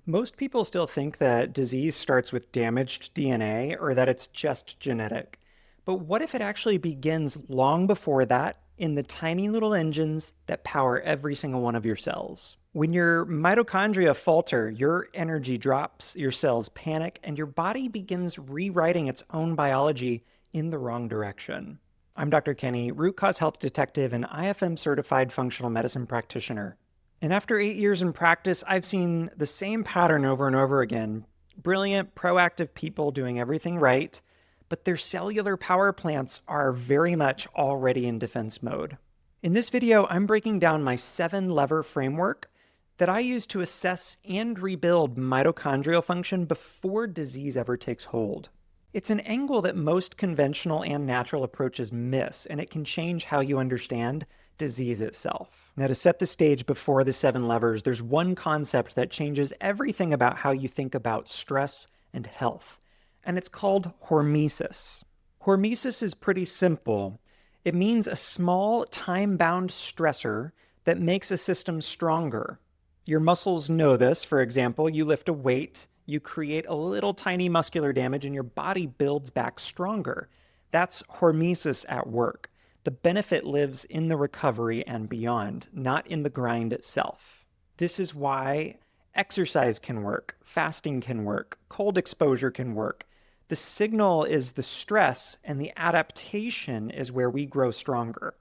Most people still think that disease starts with damaged DNA or that it's just genetic. But what if it actually begins long before that in the tiny little engines that power every single one of your cells? When your mitochondria falter, your energy drops, your cells panic, and your body begins rewriting its own biology in the wrong direction. I'm Dr. Kenny, root cause health detective and IFM-certified functional medicine practitioner. And after 8 years in practice, I've seen the same pattern over and over again. Brilliant, proactive people doing everything right, but their cellular power plants are very much already in defense mode. In this video, I'm breaking down my 7-lever framework that I use to assess and rebuild mitochondrial function before disease ever takes hold. It's an angle that most conventional and natural approaches miss, and it can change how you understand disease itself. Now, to set the stage before the 7 levers, there's one concept that changes everything about how you think about stress and health, and it's called hormesis. Hormesis is pretty simple. It means a small, time-bound stressor that makes a system stronger. Your muscles know this. For example, you lift a weight, you create a little tiny muscular damage, and your body builds back stronger. That's hormesis at work. The benefit lives in the recovery and beyond, not in the grind itself. This is why exercise can work, fasting can work, cold exposure can work. The signal is the stress, and the adaptation is where we grow stronger.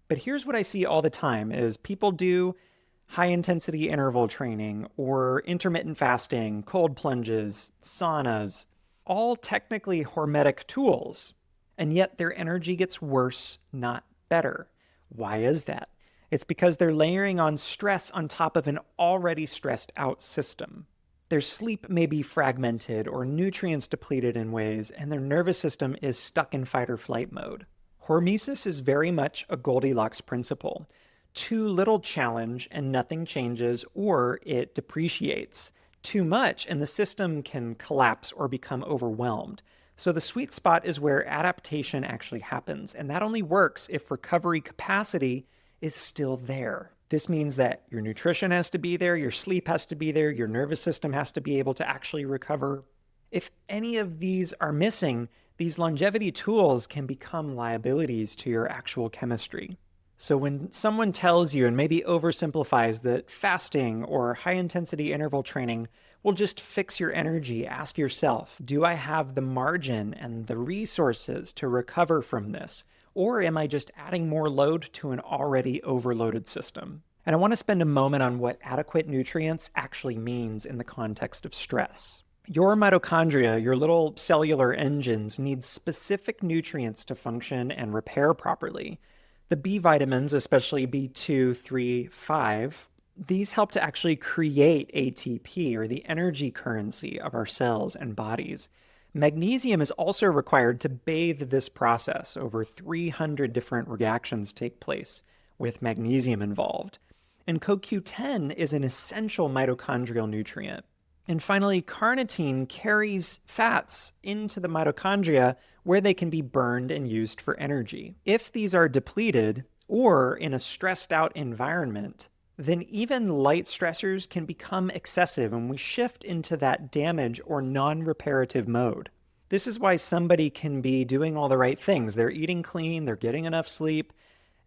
But here's what I see all the time is people do high-intensity interval training or intermittent fasting, cold plunges, saunas, all technically hormetic tools. And yet their energy gets worse, not better. Why is that? It's because they're layering on stress on top of an already stressed out system. Their sleep may be fragmented or nutrients depleted in ways, and their nervous system is stuck in fight or flight mode. Hormesis is very much a Goldilocks principle. Too little challenge and nothing changes, or it depreciates. Too much and the system can collapse or become overwhelmed. So the sweet spot is where adaptation actually happens, and that only works if recovery capacity is still there. This means that your nutrition has to be there, your sleep has to be there, your nervous system has to be able to actually recover. If any of these are missing, these longevity tools can become liabilities to your actual chemistry. So when someone tells you and maybe oversimplifies that fasting or high-intensity interval training will just fix your energy, ask yourself, do I have the margin and the resources to recover from this? Or am I just adding more load to an already overloaded system? And I want to spend a moment on what adequate nutrients actually means in the context of stress. Your mitochondria, your little cellular engines, need specific nutrients to function and repair properly. The B vitamins, especially B2, 3, 5, these help to actually create ATP, or the energy currency of our cells and bodies. Magnesium is also required to bathe this process. Over 300 different reactions take place with magnesium involved. And CoQ10 is an essential mitochondrial nutrient. And finally, carnitine carries fats into the mitochondria where they can be burned and used for energy. If these are depleted or in a stressed out environment, then even light stressors can become excessive and we shift into that damage or non-reparative mode. This is why somebody can be doing all the right things. They're eating clean, they're getting enough sleep,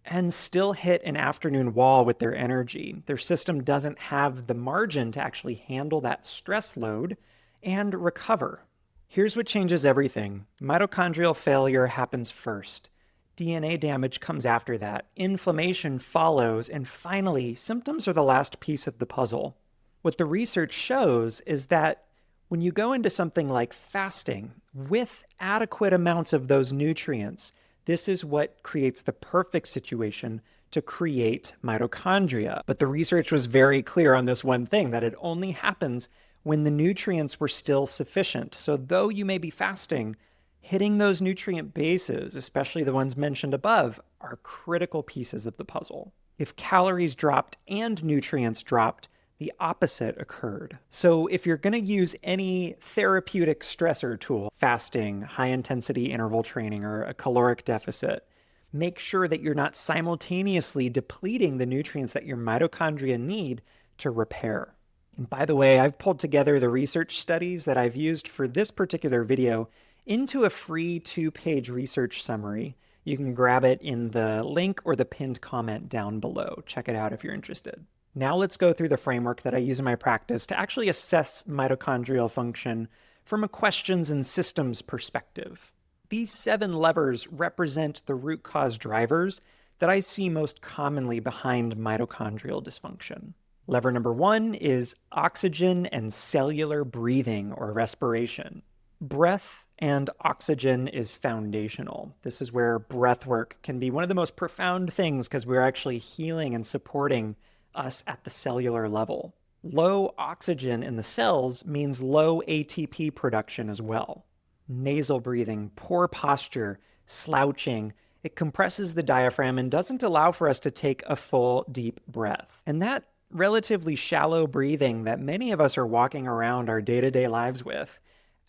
and still hit an afternoon wall with their energy. Their system doesn't have the margin to actually handle that stress load and recover. Here's what changes everything. Mitochondrial failure happens first. DNA damage comes after that. Inflammation follows, and finally, symptoms are the last piece of the puzzle. What the research shows is that when you go into something like fasting with adequate amounts of those nutrients, this is what creates the perfect situation to create mitochondria. But the research was very clear on this one thing, that it only happens when the nutrients were still sufficient. So though you may be fasting, hitting those nutrient bases, especially the ones mentioned above, are critical pieces of the puzzle. If calories dropped and nutrients dropped, the opposite occurred. So if you're going to use any therapeutic stressor tool, fasting, high-intensity interval training, or a caloric deficit, make sure that you're not simultaneously depleting the nutrients that your mitochondria need to repair. And by the way, I've pulled together the research studies that I've used for this particular video into a free 2-page research summary. You can grab it in the link or the pinned comment down below. Check it out if you're interested. Now let's go through the framework that I use in my practice to actually assess mitochondrial function from a questions and systems perspective. These 7 levers represent the root cause drivers that I see most commonly behind mitochondrial dysfunction. Lever number 1 is oxygen and cellular breathing or respiration. Breath and oxygen is foundational. This is where breath work can be one of the most profound things because we're actually healing and supporting us at the cellular level. Low oxygen in the cells means low ATP production as well. Nasal breathing, poor posture, slouching, it compresses the diaphragm and doesn't allow for us to take a full, deep breath. And that relatively shallow breathing that many of us are walking around our day-to-day lives with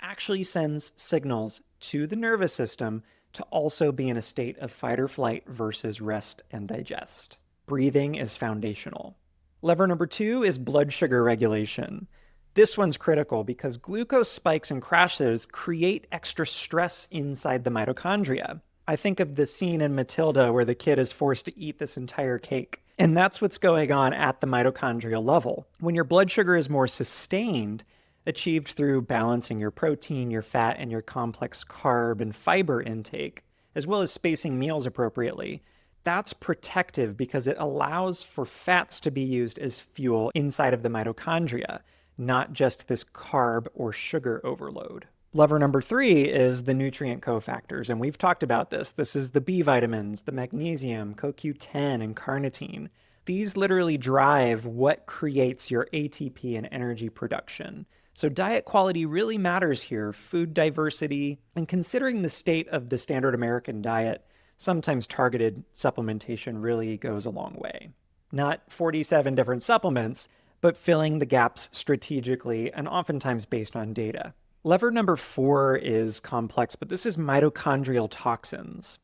actually sends signals to the nervous system to also be in a state of fight or flight versus rest and digest. Breathing is foundational. Lever number 2 is blood sugar regulation. This one's critical because glucose spikes and crashes create extra stress inside the mitochondria. I think of the scene in Matilda where the kid is forced to eat this entire cake. And that's what's going on at the mitochondrial level. When your blood sugar is more sustained, achieved through balancing your protein, your fat, and your complex carb and fiber intake, as well as spacing meals appropriately, that's protective because it allows for fats to be used as fuel inside of the mitochondria, not just this carb or sugar overload. Lever number 3 is the nutrient cofactors, and we've talked about this. This is the B vitamins, the magnesium, CoQ10, and carnitine. These literally drive what creates your ATP and energy production. So diet quality really matters here, food diversity, and considering the state of the standard American diet, sometimes targeted supplementation really goes a long way. Not 47 different supplements, but filling the gaps strategically and oftentimes based on data. Lever number 4 is complex, but this is mitochondrial toxins.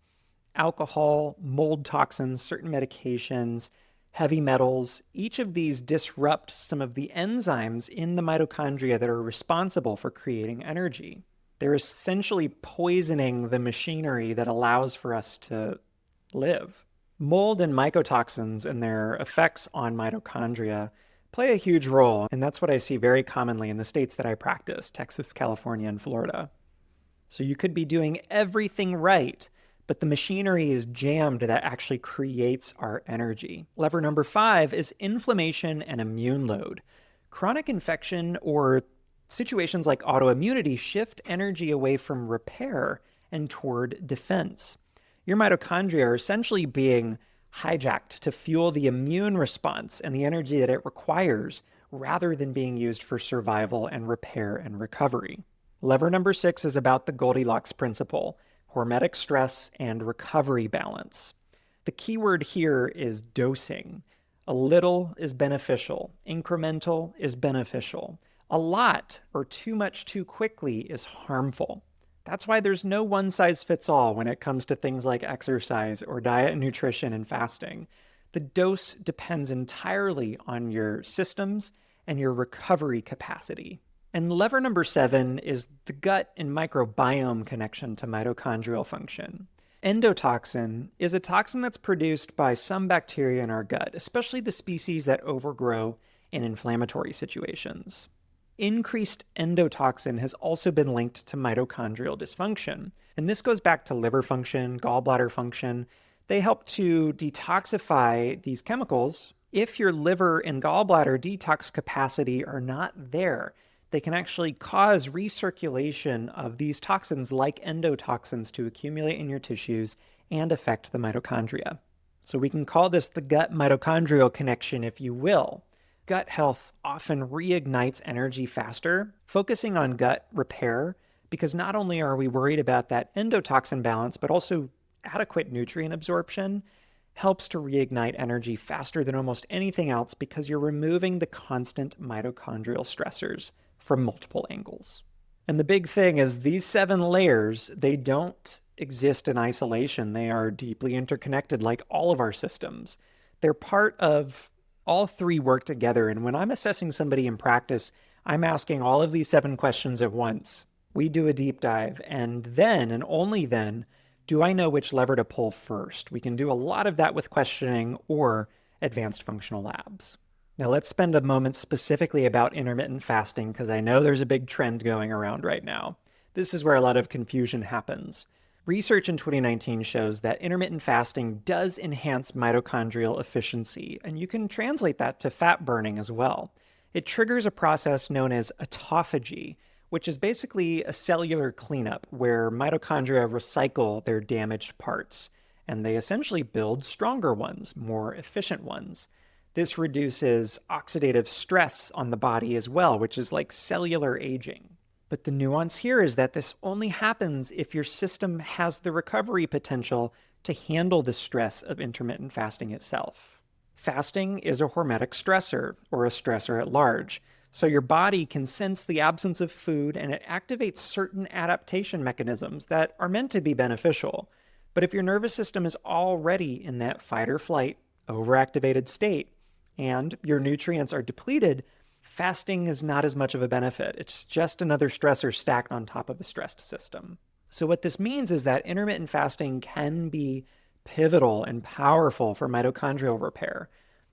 Alcohol, mold toxins, certain medications, heavy metals, each of these disrupt some of the enzymes in the mitochondria that are responsible for creating energy. They're essentially poisoning the machinery that allows for us to live. Mold and mycotoxins and their effects on mitochondria play a huge role, and that's what I see very commonly in the states that I practice, Texas, California, and Florida. So you could be doing everything right, but the machinery is jammed that actually creates our energy. Lever number 5 is inflammation and immune load. Chronic infection or situations like autoimmunity shift energy away from repair and toward defense. Your mitochondria are essentially being hijacked to fuel the immune response and the energy that it requires rather than being used for survival and repair and recovery. Lever number 6 is about the Goldilocks principle, hormetic stress and recovery balance. The key word here is dosing. A little is beneficial, incremental is beneficial. A lot or too much too quickly is harmful. That's why there's no one-size-fits-all when it comes to things like exercise or diet, nutrition, and fasting. The dose depends entirely on your systems and your recovery capacity. And lever number 7 is the gut and microbiome connection to mitochondrial function. Endotoxin is a toxin that's produced by some bacteria in our gut, especially the species that overgrow in inflammatory situations. Increased endotoxin has also been linked to mitochondrial dysfunction. And this goes back to liver function, gallbladder function. They help to detoxify these chemicals. If your liver and gallbladder detox capacity are not there, they can actually cause recirculation of these toxins like endotoxins to accumulate in your tissues and affect the mitochondria. So we can call this the gut-mitochondrial connection, if you will. Gut health often reignites energy faster, focusing on gut repair, because not only are we worried about that endotoxin balance, but also adequate nutrient absorption helps to reignite energy faster than almost anything else because you're removing the constant mitochondrial stressors from multiple angles. And the big thing is these 7 layers, they don't exist in isolation. They are deeply interconnected like all of our systems. They're part of all three work together, and when I'm assessing somebody in practice, I'm asking all of these 7 questions at once. We do a deep dive, and then, and only then, do I know which lever to pull first. We can do a lot of that with questioning or advanced functional labs. Now let's spend a moment specifically about intermittent fasting, because I know there's a big trend going around right now. This is where a lot of confusion happens. Research in 2019 shows that intermittent fasting does enhance mitochondrial efficiency, and you can translate that to fat burning as well. It triggers a process known as autophagy, which is basically a cellular cleanup where mitochondria recycle their damaged parts, and they essentially build stronger ones, more efficient ones. This reduces oxidative stress on the body as well, which is like cellular aging. But the nuance here is that this only happens if your system has the recovery potential to handle the stress of intermittent fasting itself. Fasting is a hormetic stressor, or a stressor at large, so your body can sense the absence of food and it activates certain adaptation mechanisms that are meant to be beneficial. But if your nervous system is already in that fight or flight, overactivated state, and your nutrients are depleted, fasting is not as much of a benefit. It's just another stressor stacked on top of a stressed system. So what this means is that intermittent fasting can be pivotal and powerful for mitochondrial repair.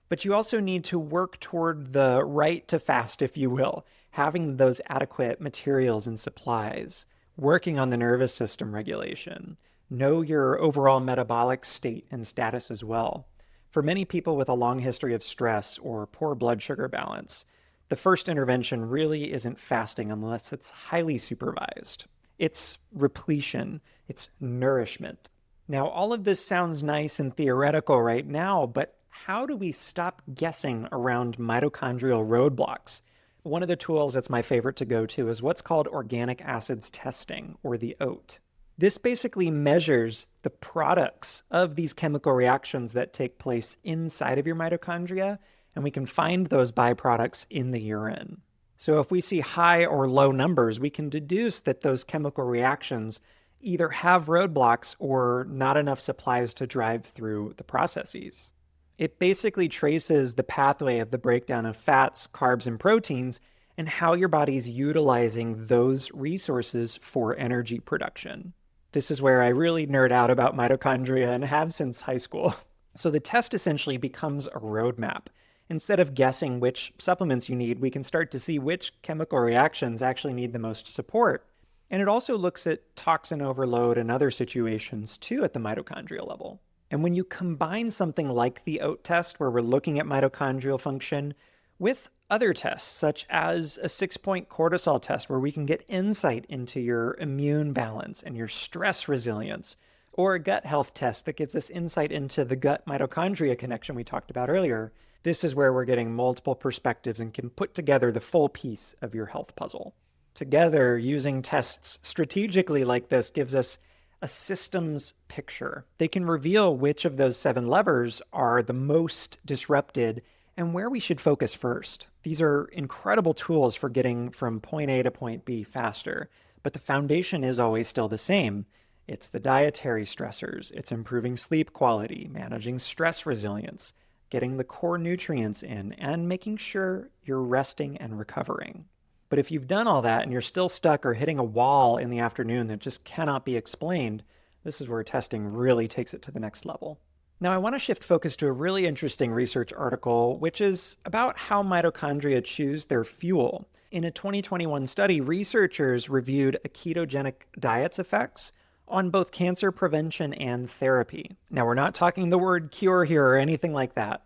But you also need to work toward the right to fast, if you will, having those adequate materials and supplies, working on the nervous system regulation, know your overall metabolic state and status as well. For many people with a long history of stress or poor blood sugar balance, the first intervention really isn't fasting unless it's highly supervised. It's repletion, it's nourishment. Now, all of this sounds nice and theoretical right now, but how do we stop guessing around mitochondrial roadblocks? One of the tools that's my favorite to go to is what's called organic acids testing, or the OAT. This basically measures the products of these chemical reactions that take place inside of your mitochondria, and we can find those byproducts in the urine. So if we see high or low numbers, we can deduce that those chemical reactions either have roadblocks or not enough supplies to drive through the processes. It basically traces the pathway of the breakdown of fats, carbs, and proteins, and how your body's utilizing those resources for energy production. This is where I really nerd out about mitochondria and have since high school. So the test essentially becomes a roadmap. Instead of guessing which supplements you need, we can start to see which chemical reactions actually need the most support. And it also looks at toxin overload and other situations too at the mitochondrial level. And when you combine something like the OAT test, where we're looking at mitochondrial function, with other tests, such as a 6-point cortisol test, where we can get insight into your immune balance and your stress resilience, or a gut health test that gives us insight into the gut-mitochondria connection we talked about earlier, this is where we're getting multiple perspectives and can put together the full piece of your health puzzle. Together, using tests strategically like this gives us a systems picture. They can reveal which of those 7 levers are the most disrupted and where we should focus first. These are incredible tools for getting from point A to point B faster, but the foundation is always still the same. It's the dietary stressors, it's improving sleep quality, managing stress resilience, getting the core nutrients in, and making sure you're resting and recovering. But if you've done all that and you're still stuck or hitting a wall in the afternoon that just cannot be explained, this is where testing really takes it to the next level. Now, I want to shift focus to a really interesting research article, which is about how mitochondria choose their fuel. In a 2021 study, researchers reviewed a ketogenic diet's effects on both cancer prevention and therapy. Now, we're not talking the word cure here or anything like that.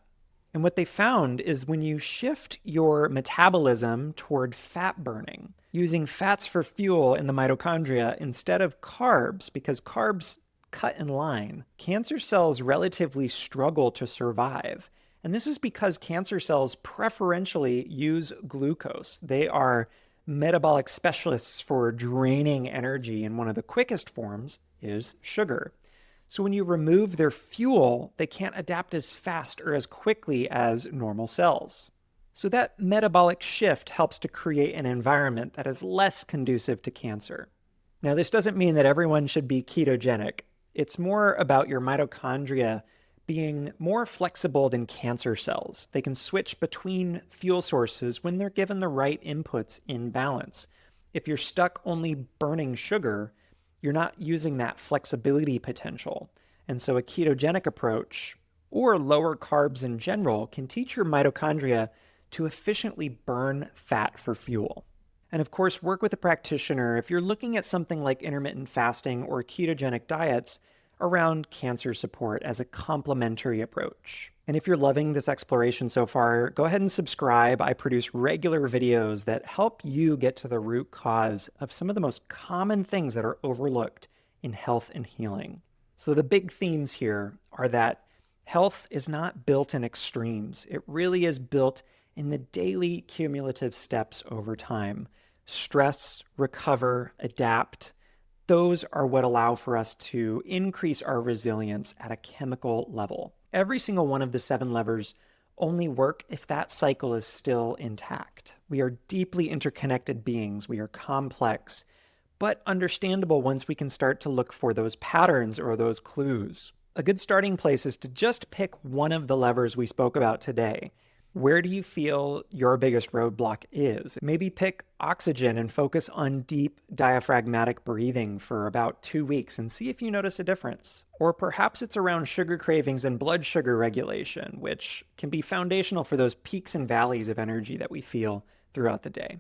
And what they found is when you shift your metabolism toward fat burning, using fats for fuel in the mitochondria instead of carbs, because carbs cut in line, cancer cells relatively struggle to survive. And this is because cancer cells preferentially use glucose. They are metabolic specialists for draining energy, and one of the quickest forms is sugar. So when you remove their fuel, they can't adapt as fast or as quickly as normal cells. So that metabolic shift helps to create an environment that is less conducive to cancer. Now, this doesn't mean that everyone should be ketogenic. It's more about your mitochondria being more flexible than cancer cells. They can switch between fuel sources when they're given the right inputs in balance. If you're stuck only burning sugar, you're not using that flexibility potential. And so a ketogenic approach or lower carbs in general can teach your mitochondria to efficiently burn fat for fuel. And of course, work with a practitioner if you're looking at something like intermittent fasting or ketogenic diets around cancer support as a complementary approach. And if you're loving this exploration so far, go ahead and subscribe. I produce regular videos that help you get to the root cause of some of the most common things that are overlooked in health and healing. So the big themes here are that health is not built in extremes. It really is built in the daily cumulative steps over time. Stress, recover, adapt. Those are what allow for us to increase our resilience at a chemical level. Every single one of the 7 levers only work if that cycle is still intact. We are deeply interconnected beings. We are complex, but understandable once we can start to look for those patterns or those clues. A good starting place is to just pick one of the levers we spoke about today. Where do you feel your biggest roadblock is? Maybe pick oxygen and focus on deep diaphragmatic breathing for about 2 weeks and see if you notice a difference. Or perhaps it's around sugar cravings and blood sugar regulation, which can be foundational for those peaks and valleys of energy that we feel throughout the day.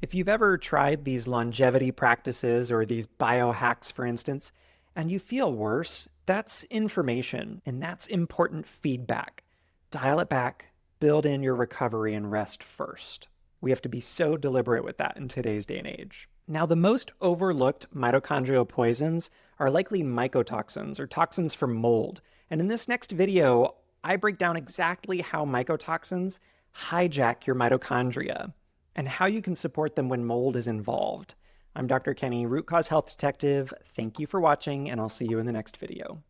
If you've ever tried these longevity practices or these biohacks, for instance, and you feel worse, that's information and that's important feedback. Dial it back. Build in your recovery and rest first. We have to be so deliberate with that in today's day and age. Now, the most overlooked mitochondrial poisons are likely mycotoxins or toxins from mold. And in this next video, I break down exactly how mycotoxins hijack your mitochondria and how you can support them when mold is involved. I'm Dr. Kenny, Root Cause Health Detective. Thank you for watching, and I'll see you in the next video.